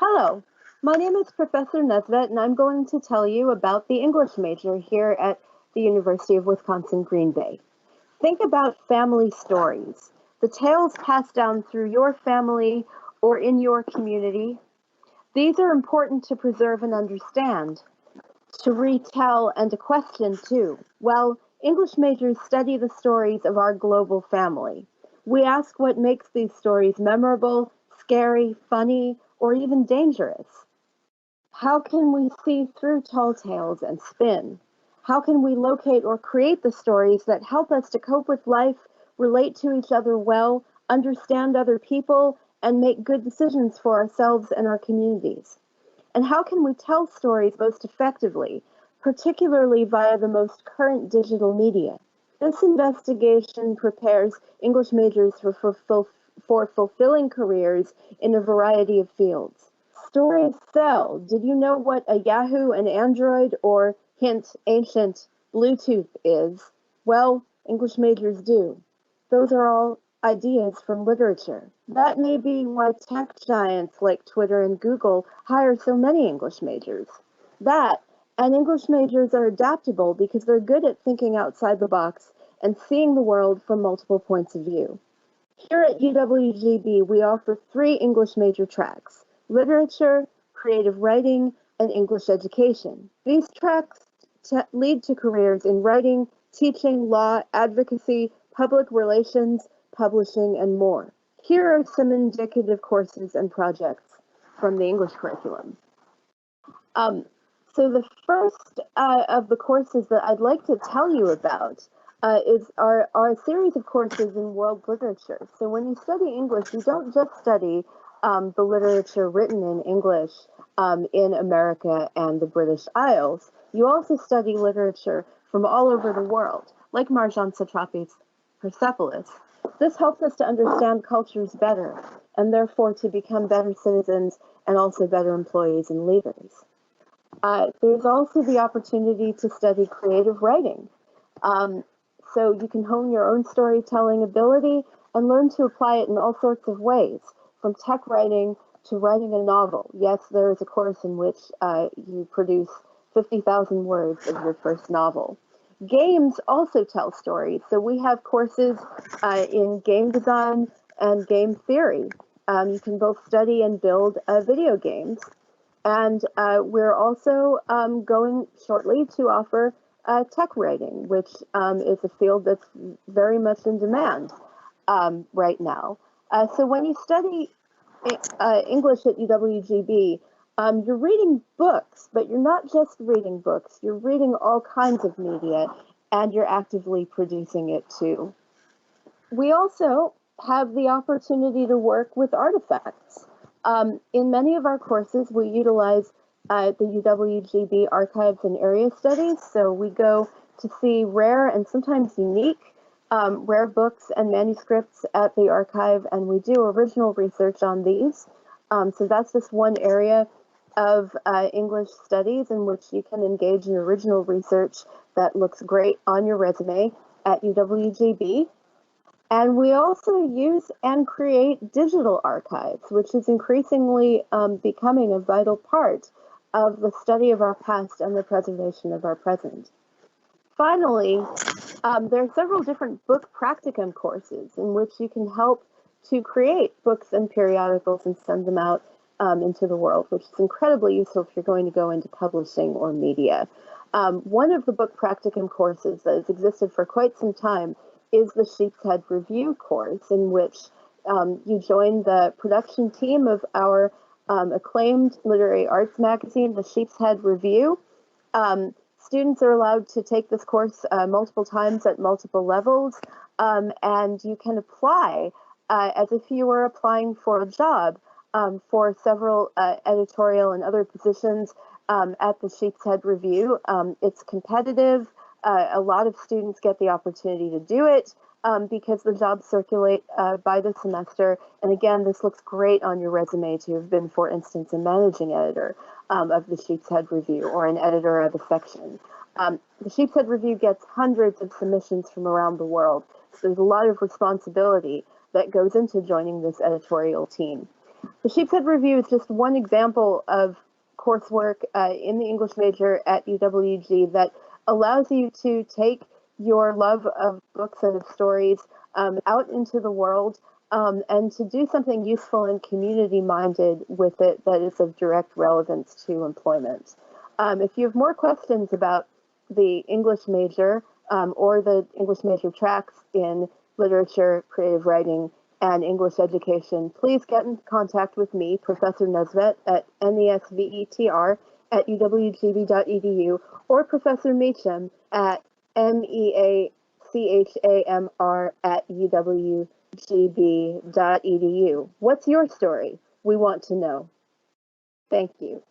Hello, my name is Professor Nesvet, and I'm going to tell you about the English major here at the University of Wisconsin-Green Bay. Think about family stories, the tales passed down through your family or in your community. These are important to preserve and understand, to retell and to question too. Well, English majors study the stories of our global family. We ask what makes these stories memorable, scary, funny, or even dangerous. How can we see through tall tales and spin? How can we locate or create the stories that help us to cope with life, relate to each other well, understand other people, and make good decisions for ourselves and our communities? And how can we tell stories most effectively, particularly via the most current digital media? This investigation prepares English majors for fulfilling careers in a variety of fields. Stories sell. Did you know what a Yahoo, an Android, or hint, ancient Bluetooth is? Well, English majors do. Those are all ideas from literature. That may be why tech giants like Twitter and Google hire so many English majors. That, and English majors are adaptable because they're good at thinking outside the box and seeing the world from multiple points of view. Here at UWGB, we offer 3 English major tracks: literature, creative writing, and English education. These tracks lead to careers in writing, teaching, law, advocacy, public relations, publishing, and more. Here are some indicative courses and projects from the English curriculum. So the first of the courses that I'd like to tell you about are a series of courses in world literature. So when you study English, you don't just study the literature written in English in America and the British Isles. You also study literature from all over the world, like Marjane Satrapi's Persepolis. This helps us to understand cultures better, and therefore to become better citizens and also better employees and leaders. There's also the opportunity to study creative writing. So you can hone your own storytelling ability and learn to apply it in all sorts of ways, from tech writing to writing a novel. Yes, there is a course in which you produce 50,000 words of your first novel. Games also tell stories. So we have courses in game design and game theory. You can both study and build video games. And we're also going shortly to offer tech writing, which is a field that's very much in demand right now. So when you study English at UWGB, you're reading books, but you're not just reading books. You're reading all kinds of media, and you're actively producing it too. We also have the opportunity to work with artifacts. In many of our courses, we utilize the UWGB archives and area studies. So we go to see rare and sometimes unique rare books and manuscripts at the archive, and we do original research on these. So that's just one area of English studies in which you can engage in original research that looks great on your resume at UWGB. And we also use and create digital archives, which is increasingly becoming a vital part of the study of our past and the preservation of our present. Finally, there are several different book practicum courses in which you can help to create books and periodicals and send them out into the world, which is incredibly useful if you're going to go into publishing or media. One of the book practicum courses that has existed for quite some time is the Sheep's Head Review course, in which you join the production team of our acclaimed literary arts magazine, the Sheep's Head Review. Students are allowed to take this course multiple times at multiple levels, and you can apply as if you were applying for a job for several editorial and other positions at the Sheep's Head Review. It's competitive. A lot of students get the opportunity to do it because the jobs circulate by the semester. And again, this looks great on your resume to have been, for instance, a managing editor of the Sheep's Head Review or an editor of a section. The Sheep's Head Review gets hundreds of submissions from around the world. So there's a lot of responsibility that goes into joining this editorial team. The Sheepshead Review is just one example of coursework in the English major at UWG that allows you to take your love of books and of stories out into the world and to do something useful and community-minded with it that is of direct relevance to employment. If you have more questions about the English major or the English major tracks in literature, creative writing, and English education, please get in contact with me, Professor Nesvet, at nesvetr at uwgb.edu, or Professor Meacham at meachamr at uwgb.edu. What's your story? We want to know. Thank you.